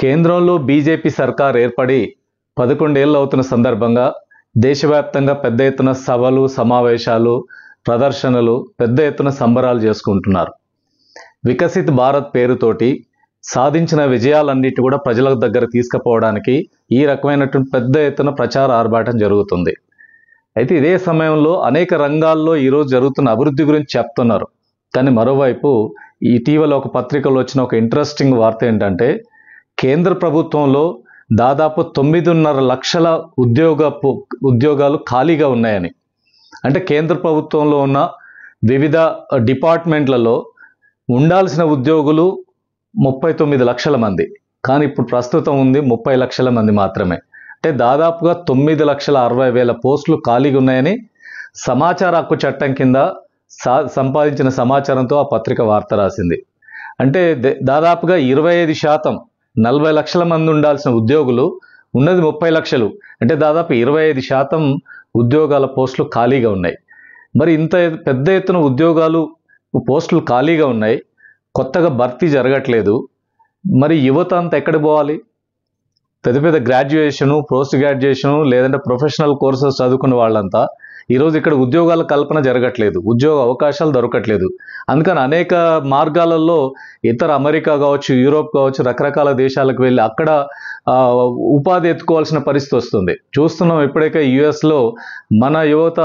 కేంద్రంలో బీజేపీ సర్కార్ ఏర్పడి 11 ఏళ్ళు అవుతున్న సందర్భంగా దేశవ్యాప్తంగా పెద్ద ఎత్తున సభలు, సమావేశాలు, ప్రదర్శనలు, పెద్ద ఎత్తున సంబరాలు చేసుకుంటున్నారు. వికసిత్ భారత్ పేరుతోటి సాధించిన విజయాలన్నిటి కూడా ప్రజల దగ్గర తీసుకుపోవడానికి ఈ రకమైనటువంటి పెద్ద ఎత్తున ప్రచార ఆర్భాటం జరుగుతుంది. అయితే ఇదే సమయంలో అనేక రంగాల్లో ఈరోజు జరుగుతున్న అభివృద్ధి గురించి చెప్తున్నారు. కానీ మరోవైపు ఇటీవల ఒక పత్రికలో వచ్చిన ఒక ఇంట్రెస్టింగ్ వార్త ఏంటంటే, కేంద్ర ప్రభుత్వంలో దాదాపు 9.5 లక్షల ఉద్యోగాలు ఖాళీగా ఉన్నాయని. అంటే కేంద్ర ప్రభుత్వంలో ఉన్న వివిధ డిపార్ట్మెంట్లలో ఉండాల్సిన ఉద్యోగులు 39 లక్షల మంది, కానీ ఇప్పుడు ప్రస్తుతం ఉంది 30 లక్షల మంది మాత్రమే. అంటే దాదాపుగా 9,60,000 పోస్టులు ఖాళీగా ఉన్నాయని సమాచార హక్కు చట్టం కింద సంపాదించిన సమాచారంతో ఆ పత్రిక వార్త రాసింది. అంటే దాదాపుగా 25%, 40 లక్షల మంది ఉండాల్సిన ఉద్యోగులు ఉన్నది 30 లక్షలు. అంటే దాదాపు 25% ఉద్యోగాల పోస్టులు ఖాళీగా ఉన్నాయి. మరి ఇంత పెద్ద ఎత్తున పోస్టులు ఖాళీగా ఉన్నాయి, కొత్తగా భర్తీ జరగట్లేదు. మరి యువత అంతా ఎక్కడ పోవాలి? పెద్ద పెద్ద గ్రాడ్యుయేషను, పోస్ట్ గ్రాడ్యుయేషను లేదంటే ప్రొఫెషనల్ కోర్సెస్ చదువుకున్న వాళ్ళంతా ఈరోజు ఇక్కడ ఉద్యోగాల కల్పన జరగట్లేదు, ఉద్యోగ అవకాశాలు దొరకట్లేదు. అందుకని అనేక మార్గాలలో ఇతర అమెరికా కావచ్చు, యూరోప్ కావచ్చు, రకరకాల దేశాలకు వెళ్ళి అక్కడ ఉపాధి ఎత్తుకోవాల్సిన పరిస్థితి వస్తుంది. చూస్తున్నాం ఇప్పటికే యుఎస్లో మన యువత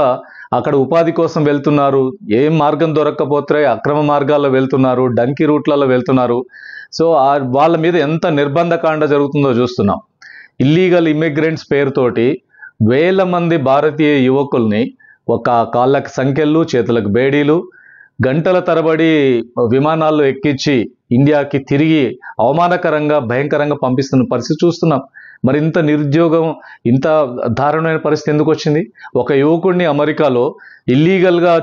అక్కడ ఉపాధి కోసం వెళ్తున్నారు. ఏం మార్గం దొరక్కపోతే అక్రమ మార్గాల్లో వెళ్తున్నారు, డంకీ రూట్లలో వెళ్తున్నారు. సో వాళ్ళ మీద ఎంత నిర్బంధకాండ జరుగుతుందో చూస్తున్నాం. ఇల్లీగల్ ఇమిగ్రెంట్స్ పేరుతోటి వేల మంది భారతీయ యువకుల్ని ఒక కాళ్ళకి సంకెళ్ళు, చేతులకు బేడీలు, గంటల తరబడి విమానాల్లో ఎక్కించి ఇండియాకి తిరిగి అవమానకరంగా, భయంకరంగా పంపిస్తున్న పరిస్థితి చూస్తున్నాం. మరి ఇంత నిరుద్యోగం, ఇంత దారుణమైన పరిస్థితి ఎందుకు వచ్చింది? ఒక యువకుడిని అమెరికాలో ఇల్లీగల్గా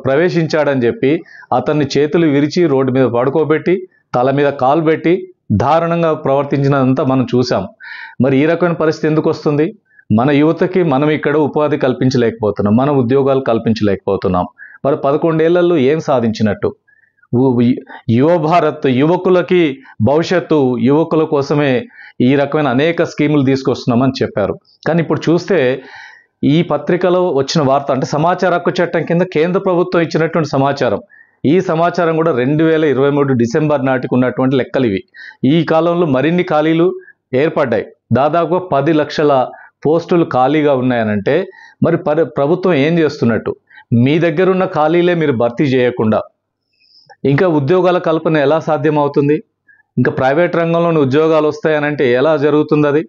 ప్రవేశించాడని చెప్పి అతన్ని చేతులు విరిచి రోడ్డు మీద పడుకోబెట్టి తల మీద కాలు పెట్టి దారుణంగా ప్రవర్తించినంతా మనం చూసాం. మరి ఈ రకమైన పరిస్థితి ఎందుకు వస్తుంది? మన యువతకి మనం ఇక్కడ ఉపాధి కల్పించలేకపోతున్నాం, మన ఉద్యోగాలు కల్పించలేకపోతున్నాం. మరి 11 ఏళ్లలో ఏం సాధించినట్టు? యువభారత్, యువకులకి భవిష్యత్తు, యువకుల కోసమే ఈ రకమైన అనేక స్కీములు తీసుకొస్తున్నామని చెప్పారు. కానీ ఇప్పుడు చూస్తే ఈ పత్రికలో వచ్చిన వార్త, అంటే సమాచార హక్కు చట్టం కింద కేంద్ర ప్రభుత్వం ఇచ్చినటువంటి సమాచారం, ఈ సమాచారం కూడా 2023 డిసెంబర్ నాటికి ఉన్నటువంటి లెక్కలు ఇవి. ఈ కాలంలో మరిన్ని ఖాళీలు ఏర్పడ్డాయి. దాదాపుగా 10 లక్షల పోస్టులు ఖాళీగా ఉన్నాయనంటే మరి ప్రభుత్వం ఏం చేస్తున్నట్టు? మీ దగ్గర ఉన్న ఖాళీలే మీరు భర్తీ చేయకుండా ఇంకా ఉద్యోగాల కల్పన ఎలా సాధ్యమవుతుంది? ఇంకా ప్రైవేట్ రంగంలోని ఉద్యోగాలు వస్తాయనంటే ఎలా జరుగుతుంది అది?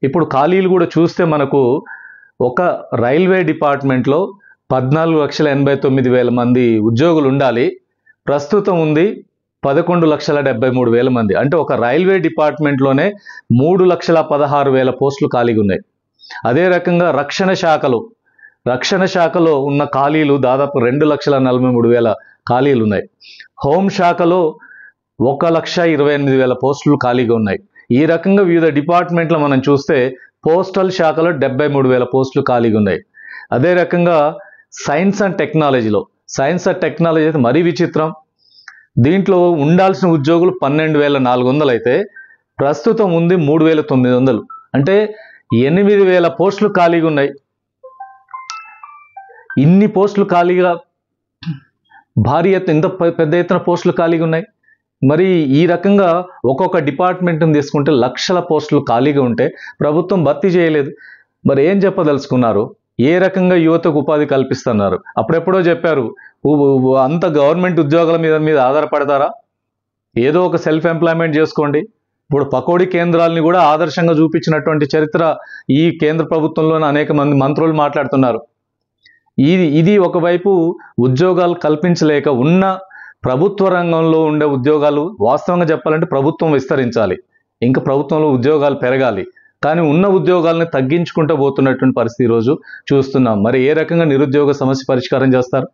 ఇప్పుడు ఖాళీలు కూడా చూస్తే మనకు ఒక రైల్వే డిపార్ట్మెంట్లో 14,89,000 మంది ఉద్యోగులు ఉండాలి. ప్రస్తుతం ఉంది 11,73,000 మంది. అంటే ఒక రైల్వే డిపార్ట్మెంట్లోనే 3,16,000 పోస్టులు ఖాళీగా ఉన్నాయి. అదే రకంగా రక్షణ శాఖలో ఉన్న ఖాళీలు దాదాపు 2,43,000 ఖాళీలు ఉన్నాయి. హోంశాఖలో 1,28,000 పోస్టులు ఖాళీగా ఉన్నాయి. ఈ రకంగా వివిధ డిపార్ట్మెంట్లో మనం చూస్తే పోస్టల్ శాఖలో 73,000 పోస్టులు ఖాళీగా ఉన్నాయి. అదే రకంగా సైన్స్ అండ్ టెక్నాలజీ అయితే మరీ విచిత్రం. దీంట్లో ఉండాల్సిన ఉద్యోగులు 12,400 అయితే ప్రస్తుతం ఉంది 3,900. అంటే 8,000 పోస్టులు ఖాళీగా ఉన్నాయి. ఇన్ని పోస్టులు ఖాళీగా, ఇంత పెద్ద ఎత్తున పోస్టులు ఖాళీగా ఉన్నాయి. మరి ఈ రకంగా ఒక్కొక్క డిపార్ట్మెంట్ని తీసుకుంటే లక్షల పోస్టులు ఖాళీగా ఉంటే ప్రభుత్వం భర్తీ చేయలేదు. మరి ఏం చెప్పదలుచుకున్నారు? ఏ రకంగా యువతకు ఉపాధి కల్పిస్తున్నారు? అప్పుడెప్పుడో చెప్పారు, అంత గవర్నమెంట్ ఉద్యోగాల మీద ఆధారపడతారా? ఏదో ఒక సెల్ఫ్ ఎంప్లాయ్మెంట్ చేసుకోండి. ఇప్పుడు పకోడీ కేంద్రాలని కూడా ఆదర్శంగా చూపించినటువంటి చరిత్ర ఈ కేంద్ర ప్రభుత్వంలోనే అనేక మంది మంత్రులు మాట్లాడుతున్నారు. ఇది ఒకవైపు ఉద్యోగాలు కల్పించలేక ఉన్న ప్రభుత్వ రంగంలో ఉండే ఉద్యోగాలు, వాస్తవంగా చెప్పాలంటే ప్రభుత్వం విస్తరించాలి, ఇంకా ప్రభుత్వంలో ఉద్యోగాలు పెరగాలి. కానీ ఉన్న ఉద్యోగాలను తగ్గించుకుంటూ పోతున్నటువంటి పరిస్థితి ఈరోజు చూస్తున్నాం. మరి ఏ రకంగా నిరుద్యోగ సమస్య పరిష్కారం చేస్తారు?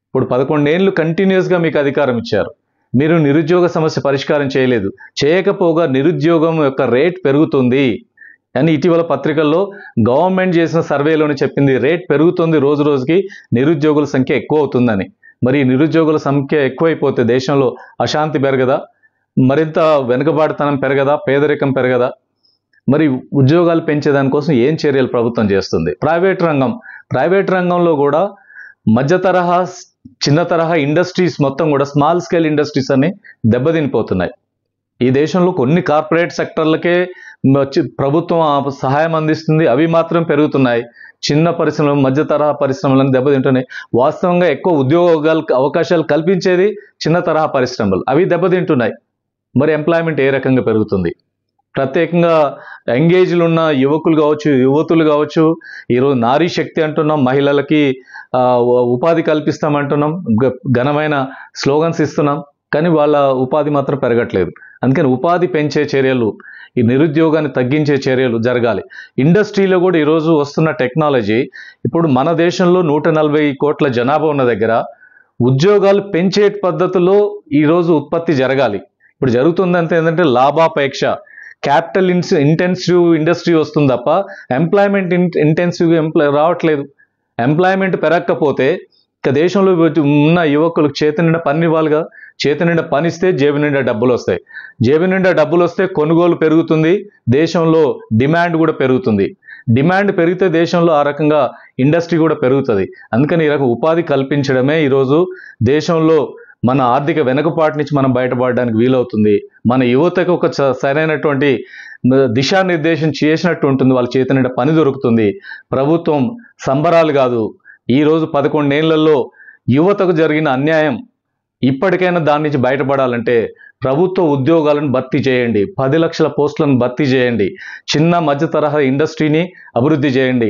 ఇప్పుడు 11 ఏళ్ళు కంటిన్యూస్గా మీకు అధికారం ఇచ్చారు, మీరు నిరుద్యోగ సమస్య పరిష్కారం చేయలేదు. చేయకపోగా నిరుద్యోగం యొక్క రేట్ పెరుగుతుంది అని ఇటీవల పత్రికల్లో గవర్నమెంట్ చేసిన సర్వేలోనే చెప్పింది. రేట్ పెరుగుతుంది, రోజు రోజుకి నిరుద్యోగుల సంఖ్య ఎక్కువ అవుతుందని. మరి నిరుద్యోగుల సంఖ్య ఎక్కువైపోతే దేశంలో అశాంతి పెరగదా, మరింత వెనుకబాటుతనం పెరగదా, పేదరికం పెరగదా? మరి ఉద్యోగాలు పెంచేదానికోసం ఏం చర్యలు ప్రభుత్వం చేస్తుంది? ప్రైవేట్ రంగంలో కూడా మధ్య తరహా, చిన్న తరహా ఇండస్ట్రీస్ మొత్తం కూడా స్మాల్ స్కేల్ ఇండస్ట్రీస్ అని దెబ్బతినిపోతున్నాయి. ఈ దేశంలో కొన్ని కార్పొరేట్ సెక్టర్లకే ప్రభుత్వం సహాయం అందిస్తుంది, అవి మాత్రం పెరుగుతున్నాయి. చిన్న పరిశ్రమలు, మధ్య తరహా పరిశ్రమలను దెబ్బతింటున్నాయి. వాస్తవంగా ఎక్కువ అవకాశాలు కల్పించేది చిన్న తరహా పరిశ్రమలు, అవి దెబ్బతింటున్నాయి. మరి ఎంప్లాయ్మెంట్ ఏ రకంగా పెరుగుతుంది? ప్రత్యేకంగా ఎంగేజ్లు ఉన్న యువకులు కావచ్చు, యువతులు కావచ్చు, ఈరోజు నారీ శక్తి అంటున్నాం, మహిళలకి ఉపాధి కల్పిస్తామంటున్నాం, ఘనమైన స్లోగన్స్ ఇస్తున్నాం, కానీ వాళ్ళ ఉపాధి మాత్రం పెరగట్లేదు. అందుకని ఉపాధి పెంచే చర్యలు, ఈ నిరుద్యోగాన్ని తగ్గించే చర్యలు జరగాలి. ఇండస్ట్రీలో కూడా ఈరోజు వస్తున్న టెక్నాలజీ, ఇప్పుడు మన దేశంలో 140 కోట్ల జనాభా ఉన్న దగ్గర ఉద్యోగాలు పెంచే పద్ధతిలో ఈరోజు ఉత్పత్తి జరగాలి. ఇప్పుడు జరుగుతుందంటే ఏంటంటే లాభాపేక్ష, క్యాపిటల్ ఇంటెన్సివ్ ఇండస్ట్రీ వస్తుంది తప్ప ఎంప్లాయ్మెంట్ ఇంటెన్సివ్ రావట్లేదు. ఎంప్లాయ్మెంట్ పెరగకపోతే ఇక దేశంలో ఉన్న యువకులకు చేతి నిండా పని ఇవ్వాలిగా. చేతి నిండా పని ఇస్తే జేబు నిండా డబ్బులు వస్తాయి. జేబు నిండా డబ్బులు వస్తే కొనుగోలు పెరుగుతుంది, దేశంలో డిమాండ్ కూడా పెరుగుతుంది. డిమాండ్ పెరిగితే దేశంలో ఆ రకంగా ఇండస్ట్రీ కూడా పెరుగుతుంది. అందుకని ఈ రకం ఉపాధి కల్పించడమే ఈరోజు దేశంలో మన ఆర్థిక వెనుకపాటు నుంచి మనం బయటపడడానికి వీలవుతుంది. మన యువతకు ఒక సరైనటువంటి దిశానిర్దేశం చేసినట్టు ఉంటుంది, వాళ్ళ చేతి నిండా పని దొరుకుతుంది. ప్రభుత్వం సంబరాలు కాదు, ఈరోజు 11 ఏళ్లలో యువతకు జరిగిన అన్యాయం ఇప్పటికైనా దాని నుంచి బయటపడాలంటే ప్రభుత్వ ఉద్యోగాలను భర్తీ చేయండి, 10 లక్షల పోస్టులను భర్తీ చేయండి, చిన్న మధ్య తరహా ఇండస్ట్రీని అభివృద్ధి చేయండి.